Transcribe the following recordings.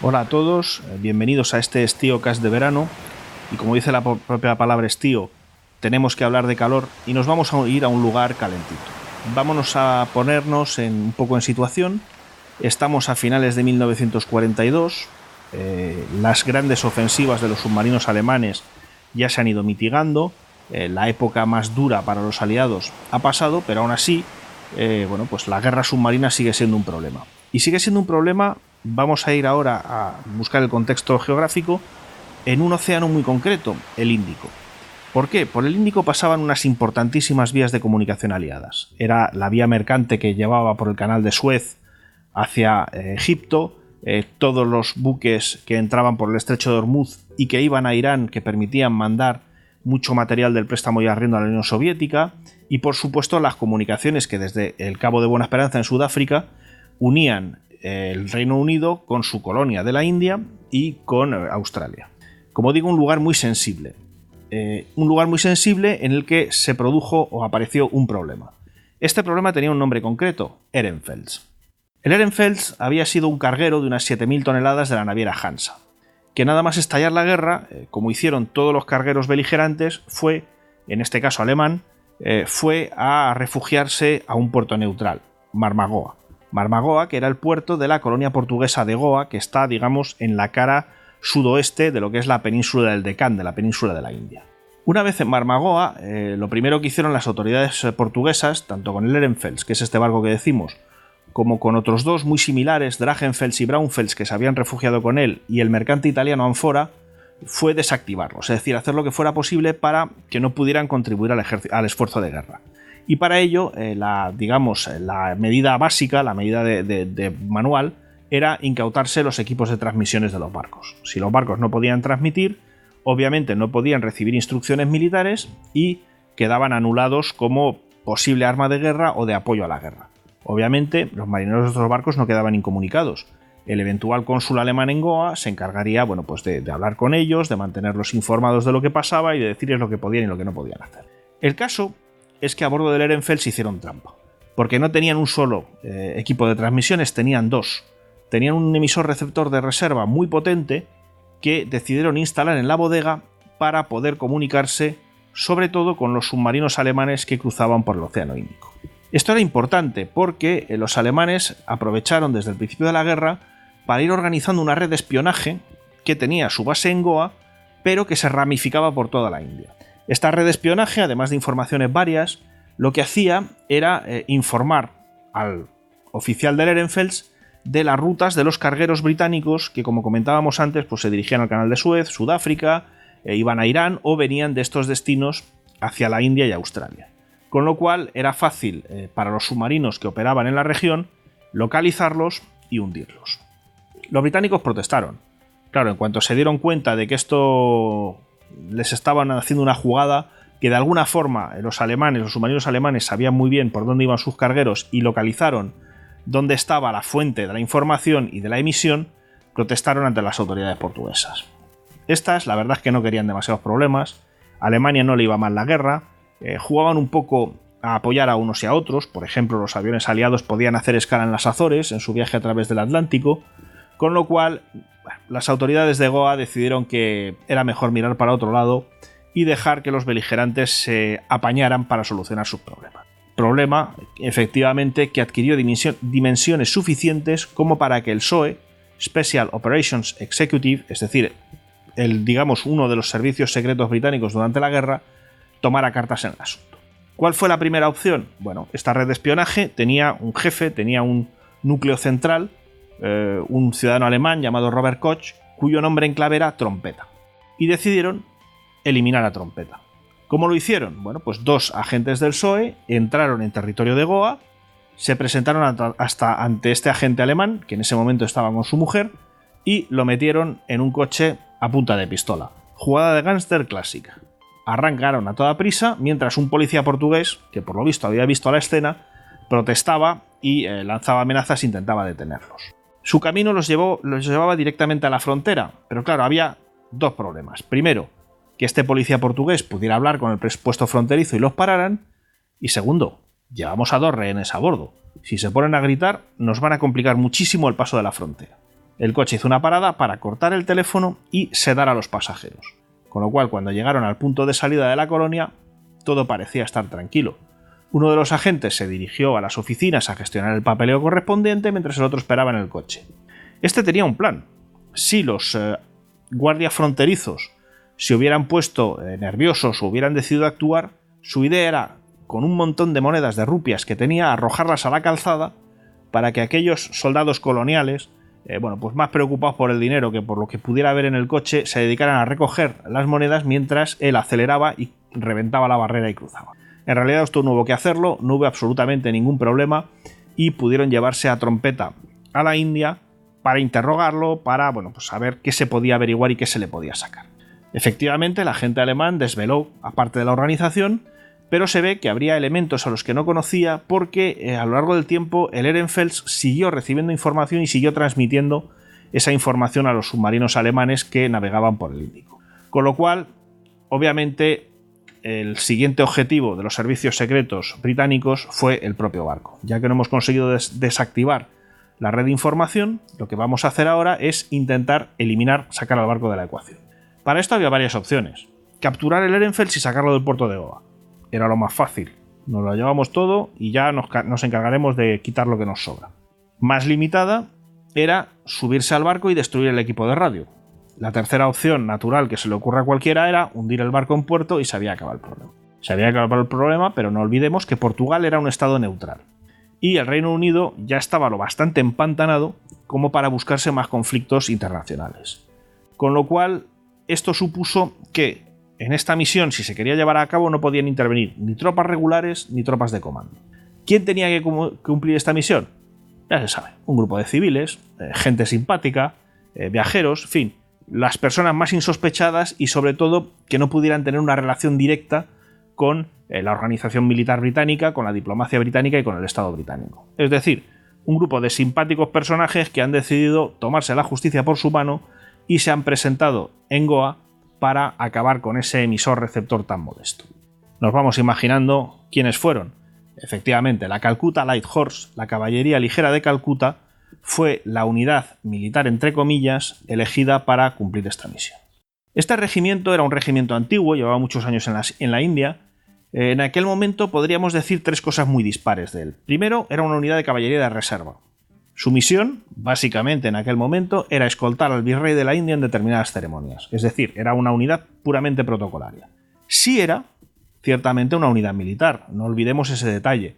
Hola a todos, bienvenidos a este StíoCast de verano. Y como dice la propia palabra estío, tenemos que hablar de calor y nos vamos a ir a un lugar calentito. Vámonos a ponernos un poco en situación. Estamos a finales de 1942. Las grandes ofensivas de los submarinos alemanes ya se han ido mitigando. La época más dura para los aliados ha pasado, pero aún así, pues la guerra submarina sigue siendo un problema. Y sigue siendo un problema. Vamos a ir ahora a buscar el contexto geográfico en un océano muy concreto, el Índico. ¿Por qué? Por el Índico pasaban unas importantísimas vías de comunicación aliadas. Era la vía mercante que llevaba por el canal de Suez hacia Egipto, todos los buques que entraban por el estrecho de Hormuz y que iban a Irán, que permitían mandar mucho material del préstamo y arriendo a la Unión Soviética, y por supuesto las comunicaciones que desde el Cabo de Buena Esperanza en Sudáfrica unían el Reino Unido con su colonia de la India y con Australia. Como digo, un lugar muy sensible. Un lugar muy sensible en el que se produjo o apareció un problema. Este problema tenía un nombre concreto, Ehrenfels. El Ehrenfels había sido un carguero de unas 7.000 toneladas de la naviera Hansa, que nada más estallar la guerra, como hicieron todos los cargueros beligerantes, fue, en este caso alemán, fue a refugiarse a un puerto neutral, Marmagoa. Marmagoa, que era el puerto de la colonia portuguesa de Goa, que está, digamos, en la cara sudoeste de lo que es la península del Deccan, de la península de la India. Una vez en Marmagoa, lo primero que hicieron las autoridades portuguesas, tanto con el Ehrenfels, que es este barco que decimos, como con otros dos muy similares, Drachenfels y Braunfels, que se habían refugiado con él, y el mercante italiano Anfora, fue desactivarlos, es decir, hacer lo que fuera posible para que no pudieran contribuir al esfuerzo de guerra. Y para ello, la medida básica, la medida de manual, era incautarse los equipos de transmisiones de los barcos. Si los barcos no podían transmitir, obviamente no podían recibir instrucciones militares y quedaban anulados como posible arma de guerra o de apoyo a la guerra. Obviamente, los marineros de estos barcos no quedaban incomunicados. El eventual cónsul alemán en Goa se encargaría, de hablar con ellos, de mantenerlos informados de lo que pasaba y de decirles lo que podían y lo que no podían hacer. El caso es que a bordo del Ehrenfels hicieron trampa, porque no tenían un solo equipo de transmisiones, tenían dos. Tenían un emisor receptor de reserva muy potente que decidieron instalar en la bodega para poder comunicarse sobre todo con los submarinos alemanes que cruzaban por el Océano Índico. Esto era importante porque los alemanes aprovecharon desde el principio de la guerra para ir organizando una red de espionaje que tenía su base en Goa, pero que se ramificaba por toda la India. Esta red de espionaje, además de informaciones varias, lo que hacía era informar al oficial del Ehrenfels de las rutas de los cargueros británicos que, como comentábamos antes, pues se dirigían al canal de Suez, Sudáfrica, iban a Irán o venían de estos destinos hacia la India y Australia. Con lo cual era fácil para los submarinos que operaban en la región localizarlos y hundirlos. Los británicos protestaron. Claro, en cuanto se dieron cuenta de que esto les estaban haciendo una jugada, que de alguna forma los submarinos alemanes sabían muy bien por dónde iban sus cargueros y localizaron dónde estaba la fuente de la información y de la emisión, protestaron ante las autoridades portuguesas. Estas, la verdad es que no querían demasiados problemas, a Alemania no le iba mal la guerra, jugaban un poco a apoyar a unos y a otros, por ejemplo, los aviones aliados podían hacer escala en las Azores en su viaje a través del Atlántico, con lo cual las autoridades de Goa decidieron que era mejor mirar para otro lado y dejar que los beligerantes se apañaran para solucionar sus problemas. Problema, efectivamente, que adquirió dimensiones suficientes como para que el SOE, Special Operations Executive, es decir, uno de los servicios secretos británicos durante la guerra, tomara cartas en el asunto. ¿Cuál fue la primera opción? Bueno, esta red de espionaje tenía un jefe, tenía un núcleo central, un ciudadano alemán llamado Robert Koch, cuyo nombre en clave era Trompeta. Y decidieron eliminar a Trompeta. ¿Cómo lo hicieron? Bueno, pues dos agentes del SOE entraron en territorio de Goa, se presentaron ante este agente alemán, que en ese momento estaba con su mujer, y lo metieron en un coche a punta de pistola. Jugada de gángster clásica. Arrancaron a toda prisa, mientras un policía portugués, que por lo visto había visto la escena, protestaba y lanzaba amenazas e intentaba detenerlos. Su camino los llevaba directamente a la frontera, pero claro, había dos problemas. Primero, que este policía portugués pudiera hablar con el puesto fronterizo y los pararan, y segundo, llevamos a dos rehenes a bordo. Si se ponen a gritar, nos van a complicar muchísimo el paso de la frontera. El coche hizo una parada para cortar el teléfono y sedar a los pasajeros, con lo cual cuando llegaron al punto de salida de la colonia todo parecía estar tranquilo. Uno de los agentes se dirigió a las oficinas a gestionar el papeleo correspondiente mientras el otro esperaba en el coche. Este tenía un plan. Si los guardias fronterizos se hubieran puesto nerviosos o hubieran decidido actuar, su idea era, con un montón de monedas de rupias que tenía, arrojarlas a la calzada para que aquellos soldados coloniales, pues más preocupados por el dinero que por lo que pudiera haber en el coche, se dedicaran a recoger las monedas mientras él aceleraba y reventaba la barrera y cruzaba. En realidad esto no hubo que hacerlo, no hubo absolutamente ningún problema y pudieron llevarse a Trompeta a la India para interrogarlo, para saber qué se podía averiguar y qué se le podía sacar. Efectivamente, el agente alemán desveló a parte de la organización, pero se ve que habría elementos a los que no conocía porque a lo largo del tiempo el Ehrenfels siguió recibiendo información y siguió transmitiendo esa información a los submarinos alemanes que navegaban por el Índico. Con lo cual, obviamente, el siguiente objetivo de los servicios secretos británicos fue el propio barco. Ya que no hemos conseguido desactivar la red de información, lo que vamos a hacer ahora es intentar sacar al barco de la ecuación. Para esto había varias opciones. Capturar el Ehrenfels y sacarlo del puerto de Goa. Era lo más fácil. Nos lo llevamos todo y ya nos encargaremos de quitar lo que nos sobra. Más limitada era subirse al barco y destruir el equipo de radio. La tercera opción natural que se le ocurra a cualquiera era hundir el barco en puerto y se había acabado el problema. Se había acabado el problema, pero no olvidemos que Portugal era un estado neutral. Y el Reino Unido ya estaba lo bastante empantanado como para buscarse más conflictos internacionales. Con lo cual, esto supuso que en esta misión, si se quería llevar a cabo, no podían intervenir ni tropas regulares ni tropas de comando. ¿Quién tenía que cumplir esta misión? Ya se sabe, un grupo de civiles, gente simpática, viajeros, en fin, las personas más insospechadas y sobre todo que no pudieran tener una relación directa con la organización militar británica, con la diplomacia británica y con el Estado británico. Es decir, un grupo de simpáticos personajes que han decidido tomarse la justicia por su mano y se han presentado en Goa para acabar con ese emisor receptor tan modesto. Nos vamos imaginando quiénes fueron. Efectivamente, la Calcutta Light Horse, la caballería ligera de Calcuta, fue la unidad militar, entre comillas, elegida para cumplir esta misión. Este regimiento era un regimiento antiguo, llevaba muchos años en la India. En aquel momento podríamos decir tres cosas muy dispares de él. Primero, era una unidad de caballería de reserva. Su misión, básicamente en aquel momento, era escoltar al virrey de la India en determinadas ceremonias. Es decir, era una unidad puramente protocolaria. Sí era, ciertamente, una unidad militar, no olvidemos ese detalle.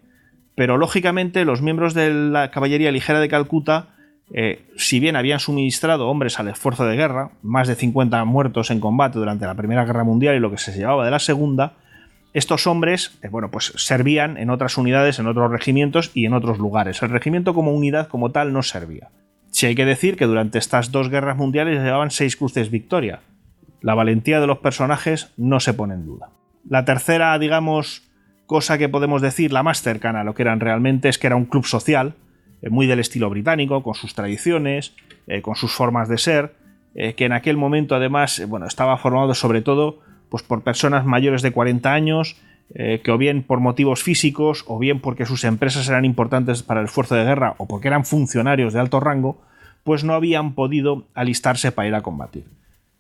Pero, lógicamente, los miembros de la caballería ligera de Calcuta, si bien habían suministrado hombres al esfuerzo de guerra, más de 50 muertos en combate durante la Primera Guerra Mundial y lo que se llevaba de la Segunda, estos hombres servían en otras unidades, en otros regimientos y en otros lugares. El regimiento como unidad como tal no servía. Sí hay que decir que durante estas dos guerras mundiales llevaban 6 cruces Victoria. La valentía de los personajes no se pone en duda. La tercera, cosa que podemos decir, la más cercana a lo que eran realmente, es que era un club social, muy del estilo británico, con sus tradiciones, con sus formas de ser, que en aquel momento además estaba formado sobre todo por personas mayores de 40 años, que o bien por motivos físicos, o bien porque sus empresas eran importantes para el esfuerzo de guerra, o porque eran funcionarios de alto rango, pues no habían podido alistarse para ir a combatir.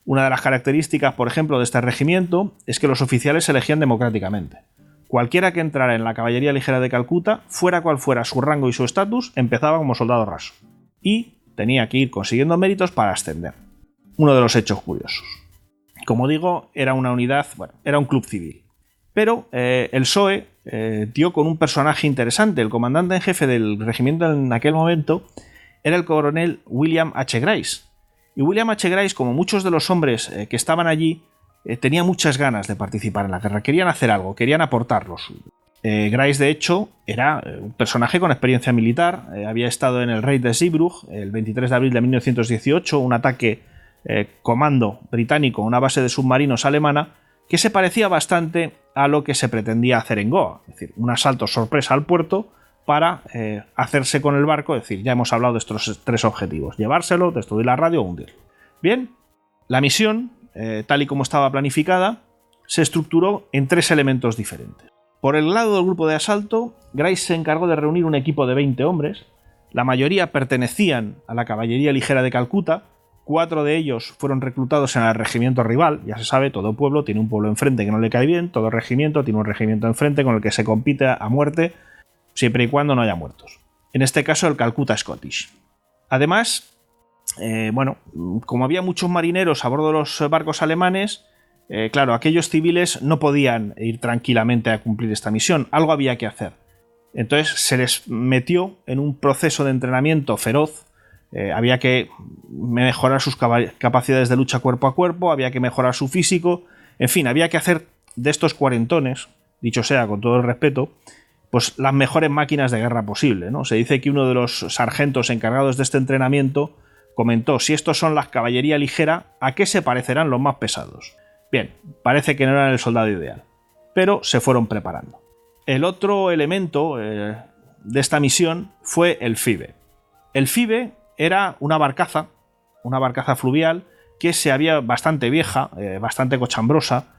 Una de las características, por ejemplo, de este regimiento es que los oficiales se elegían democráticamente. Cualquiera que entrara en la caballería ligera de Calcuta, fuera cual fuera su rango y su estatus, empezaba como soldado raso. Y tenía que ir consiguiendo méritos para ascender. Uno de los hechos curiosos. Como digo, era una unidad, era un club civil. Pero el PSOE dio con un personaje interesante. El comandante en jefe del regimiento en aquel momento era el coronel William H. Grice. Y William H. Grice, como muchos de los hombres que estaban allí, tenía muchas ganas de participar en la guerra. Querían hacer algo, querían aportar lo suyo. Grice, de hecho, era un personaje con experiencia militar. Había estado en el raid de Zeebrugge el 23 de abril de 1918, un ataque comando británico a una base de submarinos alemana que se parecía bastante a lo que se pretendía hacer en Goa, es decir, un asalto sorpresa al puerto para hacerse con el barco, es decir, ya hemos hablado de estos tres objetivos, llevárselo, destruir la radio o hundirlo. Bien, la misión, tal y como estaba planificada, se estructuró en 3 elementos diferentes. Por el lado del grupo de asalto, Grice se encargó de reunir un equipo de 20 hombres. La mayoría pertenecían a la caballería ligera de Calcuta. 4 de ellos fueron reclutados en el regimiento rival. Ya se sabe, todo pueblo tiene un pueblo enfrente que no le cae bien, todo regimiento tiene un regimiento enfrente con el que se compite a muerte, siempre y cuando no haya muertos. En este caso, el Calcutta Scottish. Además, como había muchos marineros a bordo de los barcos alemanes, claro, aquellos civiles no podían ir tranquilamente a cumplir esta misión, algo había que hacer. Entonces se les metió en un proceso de entrenamiento feroz. Había que mejorar sus capacidades de lucha cuerpo a cuerpo, había que mejorar su físico, en fin, había que hacer de estos cuarentones, dicho sea con todo el respeto, pues las mejores máquinas de guerra posible, ¿no? Se dice que uno de los sargentos encargados de este entrenamiento comentó: si estos son la caballería ligera, ¿a qué se parecerán los más pesados? Bien, parece que no eran el soldado ideal, pero se fueron preparando. El otro elemento de esta misión fue el Fibe. El Fibe era una barcaza fluvial que se había bastante vieja, bastante cochambrosa,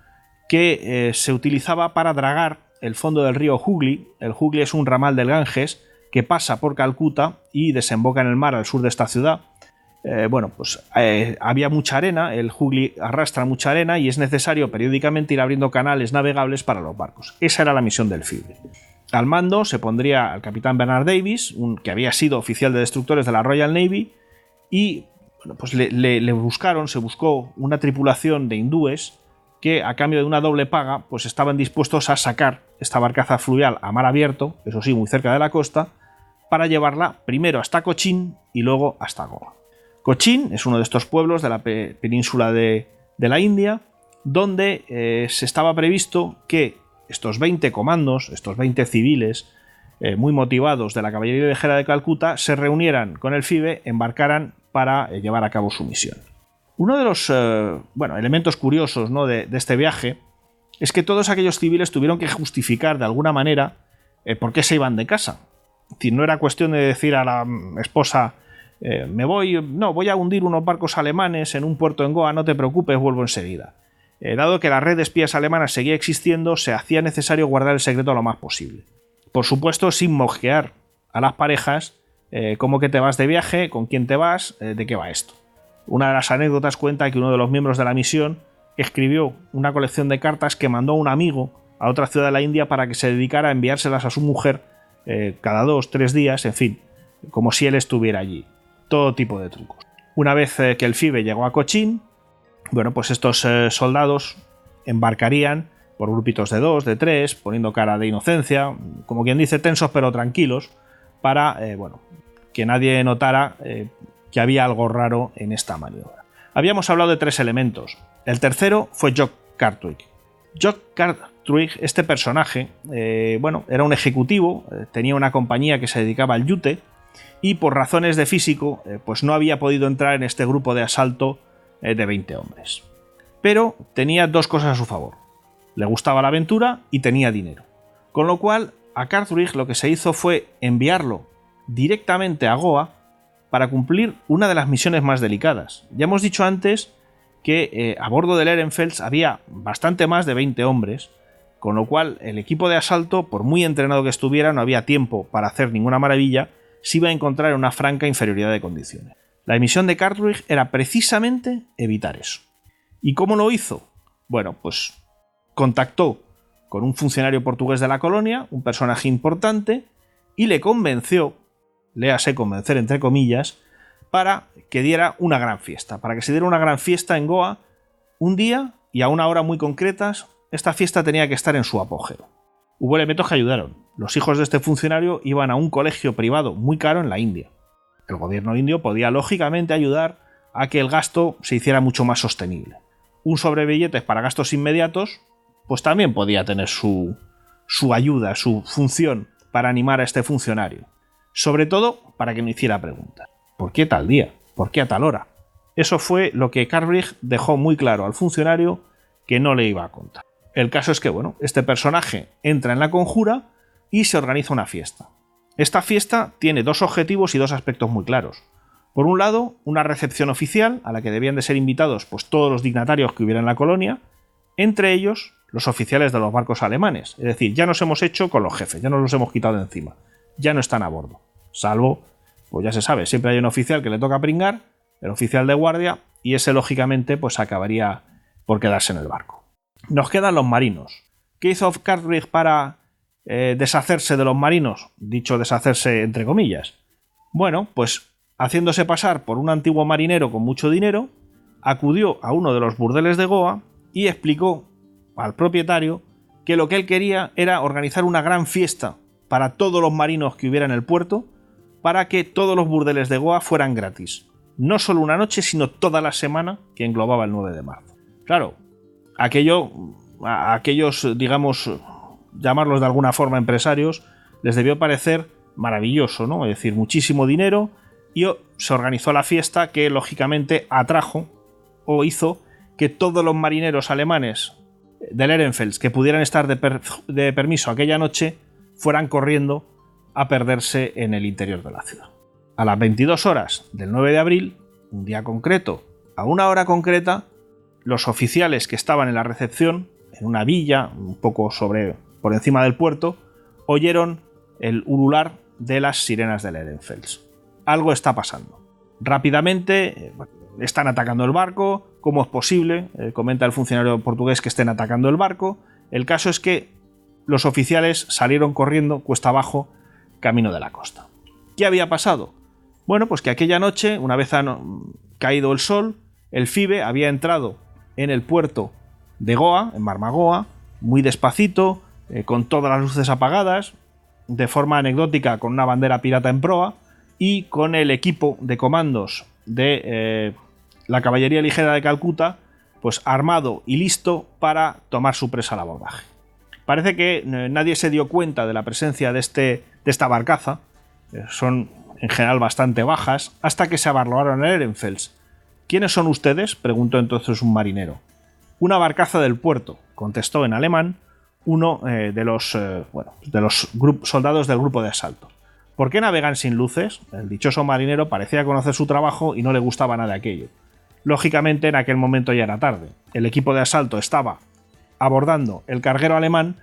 que se utilizaba para dragar el fondo del río Hooghly. El Hooghly es un ramal del Ganges que pasa por Calcuta y desemboca en el mar al sur de esta ciudad. Había mucha arena, el Hooghly arrastra mucha arena y es necesario periódicamente ir abriendo canales navegables para los barcos. Esa era la misión del Fibe. Al mando se pondría al capitán Bernard Davis, que había sido oficial de destructores de la Royal Navy, y se buscó una tripulación de hindúes que, a cambio de una doble paga, pues estaban dispuestos a sacar esta barcaza fluvial a mar abierto, eso sí, muy cerca de la costa, para llevarla primero hasta Cochín y luego hasta Goa. Cochín es uno de estos pueblos de la península de la India, donde se estaba previsto que estos 20 comandos, estos 20 civiles muy motivados de la caballería ligera de Calcuta, se reunieran con el Fibe, embarcaran para llevar a cabo su misión. Uno de los elementos curiosos, ¿no?, de este viaje es que todos aquellos civiles tuvieron que justificar de alguna manera por qué se iban de casa. Es decir, no era cuestión de decir a la esposa: voy a hundir unos barcos alemanes en un puerto en Goa, no te preocupes, vuelvo enseguida. Dado que la red de espías alemanas seguía existiendo, se hacía necesario guardar el secreto lo más posible. Por supuesto, sin mosquear a las parejas, cómo que te vas de viaje, con quién te vas, de qué va esto. Una de las anécdotas cuenta que uno de los miembros de la misión escribió una colección de cartas que mandó a un amigo a otra ciudad de la India para que se dedicara a enviárselas a su mujer cada 2-3 días, en fin, como si él estuviera allí. Todo tipo de trucos. Una vez que el Fibe llegó a Cochín, pues estos soldados embarcarían por grupitos de 2, de 3, poniendo cara de inocencia, como quien dice, tensos pero tranquilos, para que nadie notara que había algo raro en esta maniobra. Habíamos hablado de 3 elementos. El tercero fue Jock Cartwright. Jock Cartwright, este personaje, era un ejecutivo, tenía una compañía que se dedicaba al yute y por razones de físico, pues no había podido entrar en este grupo de asalto de 20 hombres. Pero tenía 2 cosas a su favor. Le gustaba la aventura y tenía dinero. Con lo cual, a Cartwright lo que se hizo fue enviarlo directamente a Goa para cumplir una de las misiones más delicadas. Ya hemos dicho antes que a bordo del Ehrenfels había bastante más de 20 hombres, con lo cual el equipo de asalto, por muy entrenado que estuviera, no había tiempo para hacer ninguna maravilla, se iba a encontrar en una franca inferioridad de condiciones. La misión de Cartwright era precisamente evitar eso. ¿Y cómo lo hizo? Pues contactó con un funcionario portugués de la colonia, un personaje importante, y le convenció, léase convencer entre comillas, para que diera una gran fiesta, para que se diera una gran fiesta en Goa un día y a una hora muy concretas. Esta fiesta tenía que estar en su apogeo. Hubo elementos que ayudaron. Los hijos de este funcionario iban a un colegio privado muy caro en la India. El gobierno indio podía lógicamente ayudar a que el gasto se hiciera mucho más sostenible. Un sobrebilletes para gastos inmediatos, pues también podía tener su ayuda, su función para animar a este funcionario. Sobre todo para que no hiciera preguntas. ¿Por qué tal día? ¿Por qué a tal hora? Eso fue lo que Cartwright dejó muy claro al funcionario que no le iba a contar. El caso es que, este personaje entra en la conjura y se organiza una fiesta. Esta fiesta tiene 2 objetivos y 2 aspectos muy claros. Por un lado, una recepción oficial a la que debían de ser invitados pues todos los dignatarios que hubiera en la colonia, entre ellos los oficiales de los barcos alemanes. Es decir, ya nos hemos hecho con los jefes, ya nos los hemos quitado de encima, ya no están a bordo, salvo pues ya se sabe, siempre hay un oficial que le toca pringar, el oficial de guardia, y ese lógicamente pues acabaría por quedarse en el barco. Nos quedan los marinos. ¿Qué hizo Cartwright para deshacerse de los marinos? Dicho deshacerse entre comillas. Bueno, pues haciéndose pasar por un antiguo marinero con mucho dinero, acudió a uno de los burdeles de Goa y explicó al propietario que lo que él quería era organizar una gran fiesta para todos los marinos que hubiera en el puerto, para que todos los burdeles de Goa fueran gratis. No solo una noche, sino toda la semana que englobaba el 9 de marzo. Claro, aquellos, digamos, llamarlos de alguna forma empresarios, les debió parecer maravilloso, ¿no? Es decir, muchísimo dinero, y se organizó la fiesta que lógicamente atrajo o hizo que todos los marineros alemanes del Ehrenfels que pudieran estar de permiso aquella noche fueran corriendo a perderse en el interior de la ciudad. A las 22 horas del 9 de abril, un día concreto, a una hora concreta, los oficiales que estaban en la recepción, en una villa un poco por encima del puerto, oyeron el ulular de las sirenas del Ehrenfels. Algo está pasando. Rápidamente están atacando el barco. ¿Cómo es posible? Comenta el funcionario portugués que estén atacando el barco. El caso es que los oficiales salieron corriendo cuesta abajo camino de la costa. ¿Qué había pasado? Bueno, pues que aquella noche, una vez caído el sol, el FIBE había entrado en el puerto de Goa, en Marmagoa, muy despacito, con todas las luces apagadas, de forma anecdótica con una bandera pirata en proa, y con el equipo de comandos de la caballería ligera de Calcuta, pues armado y listo para tomar su presa al abordaje. Parece que nadie se dio cuenta de la presencia de esta barcaza, son en general bastante bajas, hasta que se abarroaron en Ehrenfels. ¿Quiénes son ustedes?, preguntó entonces un marinero. Una barcaza del puerto, contestó en alemán uno de los soldados del grupo de asalto. ¿Por qué navegan sin luces? El dichoso marinero parecía conocer su trabajo y no le gustaba nada aquello. Lógicamente, en aquel momento ya era tarde. El equipo de asalto estaba abordando el carguero alemán,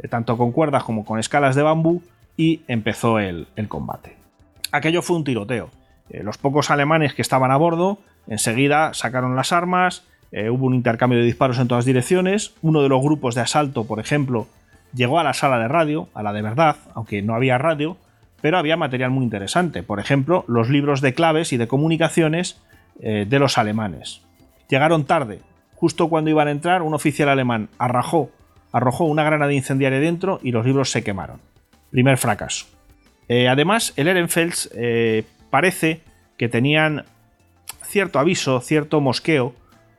tanto con cuerdas como con escalas de bambú, y empezó el combate. Aquello fue un tiroteo. Los pocos alemanes que estaban a bordo enseguida sacaron las armas, hubo un intercambio de disparos en todas direcciones. Uno de los grupos de asalto, por ejemplo, llegó a la sala de radio, a la de verdad, aunque no había radio, pero había material muy interesante. Por ejemplo, los libros de claves y de comunicaciones de los alemanes. Llegaron tarde. Justo cuando iban a entrar, un oficial alemán arrojó una granada incendiaria dentro y los libros se quemaron. Primer fracaso. Además, el Ehrenfels parece que tenían cierto aviso, cierto mosqueo,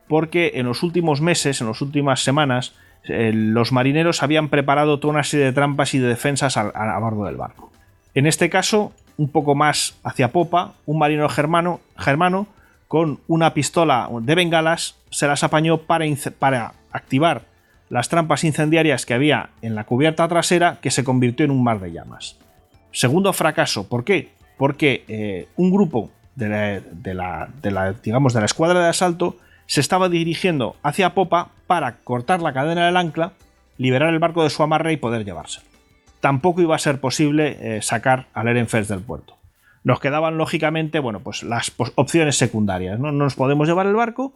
porque en los últimos meses, en las últimas semanas, los marineros habían preparado toda una serie de trampas y de defensas a bordo del barco. En este caso, un poco más hacia popa, un marinero germano con una pistola de bengalas se las apañó para activar las trampas incendiarias que había en la cubierta trasera, que se convirtió en un mar de llamas. Segundo fracaso. ¿Por qué? Porque un grupo de la escuadra de asalto se estaba dirigiendo hacia popa para cortar la cadena del ancla, liberar el barco de su amarre y poder llevárselo. Tampoco iba a ser posible sacar al Ehrenfels del puerto. Nos quedaban, lógicamente, las opciones secundarias. No nos podemos llevar el barco,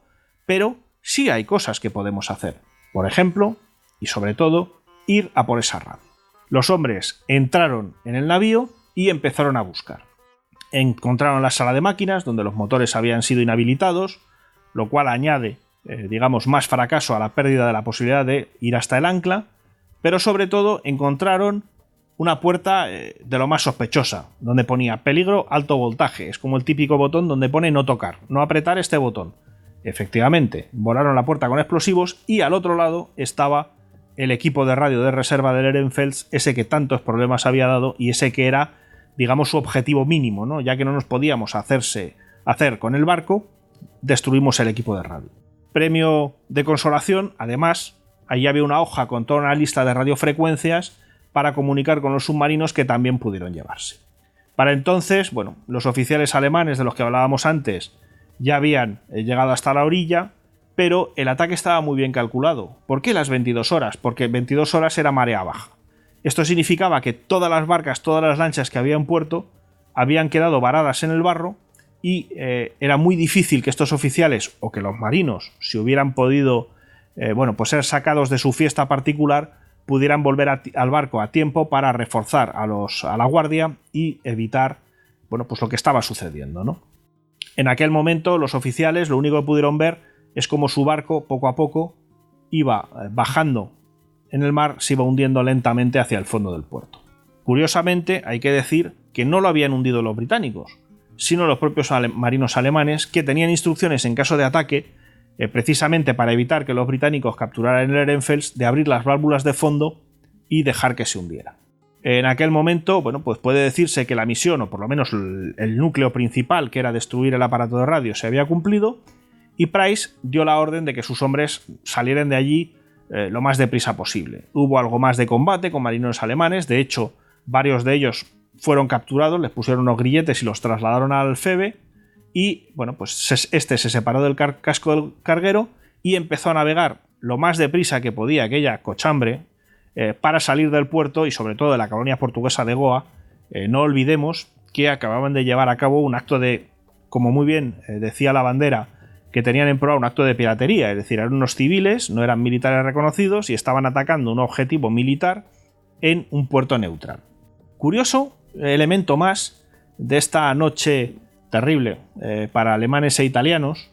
pero sí hay cosas que podemos hacer. Por ejemplo, y sobre todo, ir a por esa radio. Los hombres entraron en el navío y empezaron a buscar. Encontraron la sala de máquinas, donde los motores habían sido inhabilitados, lo cual añade, más fracaso a la pérdida de la posibilidad de ir hasta el ancla, pero sobre todo encontraron una puerta de lo más sospechosa, donde ponía peligro alto voltaje. Es como el típico botón donde pone no tocar, no apretar este botón. Efectivamente, volaron la puerta con explosivos y al otro lado estaba el equipo de radio de reserva del Ehrenfels, ese que tantos problemas había dado y ese que era, su objetivo mínimo, ¿no? Ya que no nos podíamos hacer con el barco, destruimos el equipo de radio. Premio de consolación, además, ahí había una hoja con toda una lista de radiofrecuencias para comunicar con los submarinos que también pudieron llevarse. Para entonces, los oficiales alemanes de los que hablábamos antes ya habían llegado hasta la orilla, pero el ataque estaba muy bien calculado. ¿Por qué las 22 horas? Porque 22 horas era marea baja. Esto significaba que todas las barcas, todas las lanchas que había en puerto habían quedado varadas en el barro y era muy difícil que estos oficiales o que los marinos, si hubieran podido pues ser sacados de su fiesta particular, pudieran volver al barco a tiempo para reforzar a la guardia y evitar pues lo que estaba sucediendo, ¿no? En aquel momento los oficiales lo único que pudieron ver es cómo su barco poco a poco iba bajando en el mar, se iba hundiendo lentamente hacia el fondo del puerto. Curiosamente, hay que decir que no lo habían hundido los británicos, sino los propios marinos alemanes, que tenían instrucciones en caso de ataque, precisamente para evitar que los británicos capturaran el Ehrenfels, de abrir las válvulas de fondo y dejar que se hundiera. En aquel momento, pues puede decirse que la misión, o por lo menos el núcleo principal, que era destruir el aparato de radio, se había cumplido, y Price dio la orden de que sus hombres salieran de allí lo más deprisa posible. Hubo algo más de combate con marineros alemanes, de hecho, varios de ellos fueron capturados, les pusieron unos grilletes y los trasladaron al Phoebe, y pues este se separó del casco del carguero y empezó a navegar lo más deprisa que podía aquella cochambre para salir del puerto y sobre todo de la colonia portuguesa de Goa. No olvidemos que acababan de llevar a cabo un acto de, como muy bien decía la bandera, que tenían en proa un acto de piratería, es decir, eran unos civiles, no eran militares reconocidos y estaban atacando un objetivo militar en un puerto neutral. Curioso elemento más de esta noche terrible para alemanes e italianos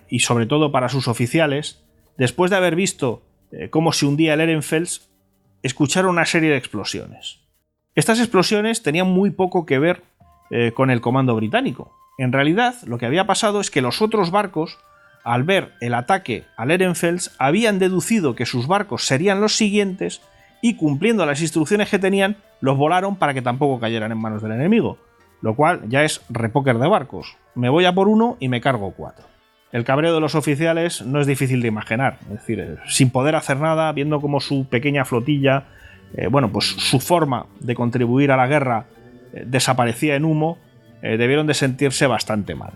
y sobre todo para sus oficiales, después de haber visto cómo se hundía el Ehrenfels, escucharon una serie de explosiones. Estas explosiones tenían muy poco que ver con el comando británico. En realidad, lo que había pasado es que los otros barcos, al ver el ataque al Ehrenfels, habían deducido que sus barcos serían los siguientes y, cumpliendo las instrucciones que tenían, los volaron para que tampoco cayeran en manos del enemigo, lo cual ya es repóquer de barcos. Me voy a por uno y me cargo 4. El cabreo de los oficiales no es difícil de imaginar, es decir, sin poder hacer nada, viendo cómo su pequeña flotilla, pues su forma de contribuir a la guerra desaparecía en humo, debieron de sentirse bastante mal.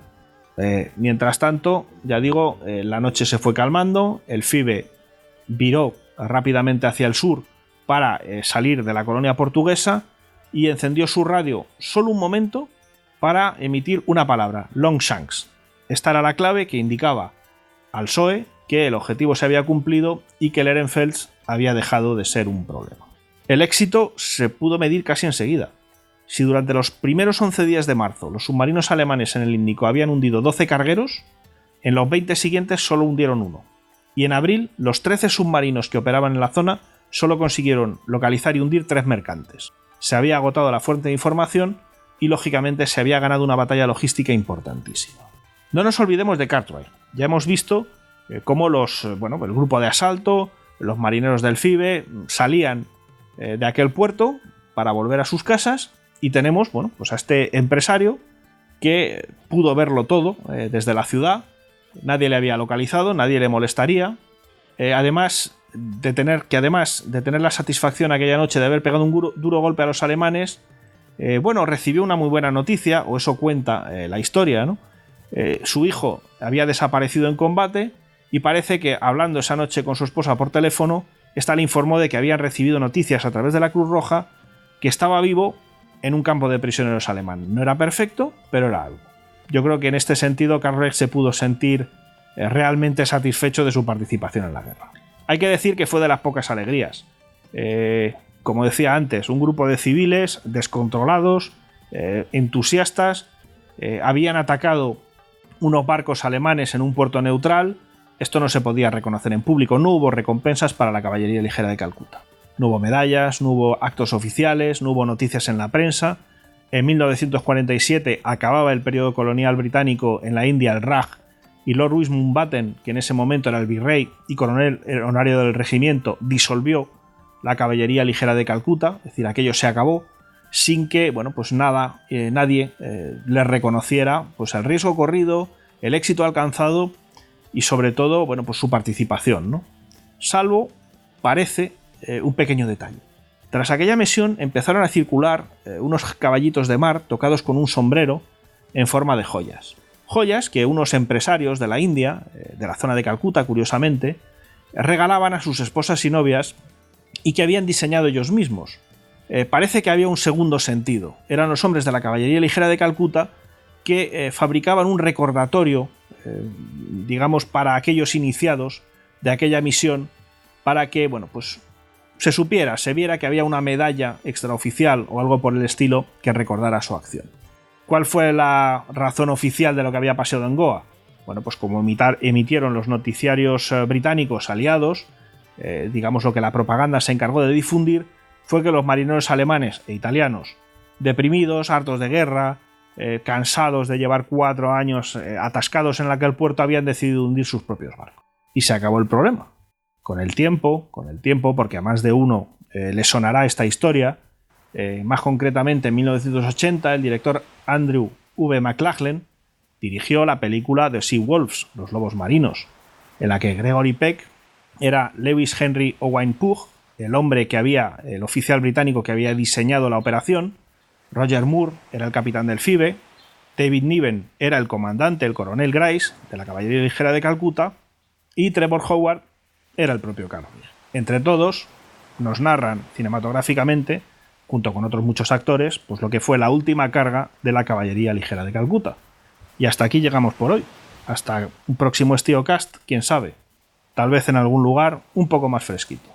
Mientras tanto, ya digo, la noche se fue calmando, el Phoebe viró rápidamente hacia el sur para salir de la colonia portuguesa y encendió su radio solo un momento para emitir una palabra, Longshanks. Esta era la clave que indicaba al PSOE que el objetivo se había cumplido y que el Ehrenfels había dejado de ser un problema. El éxito se pudo medir casi enseguida. Si durante los primeros 11 días de marzo los submarinos alemanes en el Índico habían hundido 12 cargueros, en los 20 siguientes solo hundieron uno. Y en abril, los 13 submarinos que operaban en la zona solo consiguieron localizar y hundir 3 mercantes. Se había agotado la fuente de información y, lógicamente, se había ganado una batalla logística importantísima. No nos olvidemos de Cartwright. Ya hemos visto cómo el grupo de asalto, los marineros del Phoebe, salían de aquel puerto para volver a sus casas, y tenemos pues a este empresario que pudo verlo todo desde la ciudad. Nadie le había localizado, nadie le molestaría. Además de tener la satisfacción aquella noche de haber pegado un duro golpe a los alemanes, recibió una muy buena noticia, o eso cuenta la historia, ¿no? Su hijo había desaparecido en combate y parece que, hablando esa noche con su esposa por teléfono, ésta le informó de que habían recibido noticias a través de la Cruz Roja que estaba vivo en un campo de prisioneros alemán. No era perfecto, pero era algo. Yo creo que en este sentido Cartwright se pudo sentir realmente satisfecho de su participación en la guerra. Hay que decir que fue de las pocas alegrías. Como decía antes, un grupo de civiles descontrolados, entusiastas, habían atacado unos barcos alemanes en un puerto neutral. Esto no se podía reconocer en público. No hubo recompensas para la caballería ligera de Calcuta. No hubo medallas, no hubo actos oficiales, no hubo noticias en la prensa. En 1947 acababa el periodo colonial británico en la India, el Raj, y Lord Louis Mountbatten, que en ese momento era el virrey y coronel honorario del regimiento, disolvió la caballería ligera de Calcuta, es decir, aquello se acabó, sin que nadie le reconociera pues el riesgo corrido, el éxito alcanzado y sobre todo pues su participación, ¿no? Salvo, parece, un pequeño detalle. Tras aquella misión empezaron a circular unos caballitos de mar tocados con un sombrero en forma de joyas. Joyas que unos empresarios de la India, de la zona de Calcuta curiosamente, regalaban a sus esposas y novias y que habían diseñado ellos mismos. parece que había un segundo sentido. Eran los hombres de la Caballería Ligera de Calcuta que fabricaban un recordatorio, digamos, para aquellos iniciados de aquella misión, para que, bueno, pues se supiera, se viera que había una medalla extraoficial o algo por el estilo que recordara su acción. ¿Cuál fue la razón oficial de lo que había pasado en Goa? Bueno, pues como emitieron los noticiarios británicos aliados, digamos lo que la propaganda se encargó de difundir fue que los marineros alemanes e italianos, deprimidos, hartos de guerra, cansados de llevar 4 años atascados en aquel puerto, habían decidido hundir sus propios barcos. Y se acabó el problema. Con el tiempo, porque a más de uno le sonará esta historia, más concretamente en 1980 el director Andrew V. McLachlan dirigió la película The Sea Wolves, Los Lobos Marinos, en la que Gregory Peck era Lewis Henry Owain Pugh, el oficial británico que había diseñado la operación. Roger Moore era el capitán del FIBE, David Niven era el comandante, el coronel Grice, de la Caballería Ligera de Calcuta, y Trevor Howard era el propio Carmichael. Entre todos nos narran cinematográficamente, junto con otros muchos actores, pues lo que fue la última carga de la Caballería Ligera de Calcuta. Y hasta aquí llegamos por hoy. Hasta un próximo StioCast, quién sabe, tal vez en algún lugar un poco más fresquito.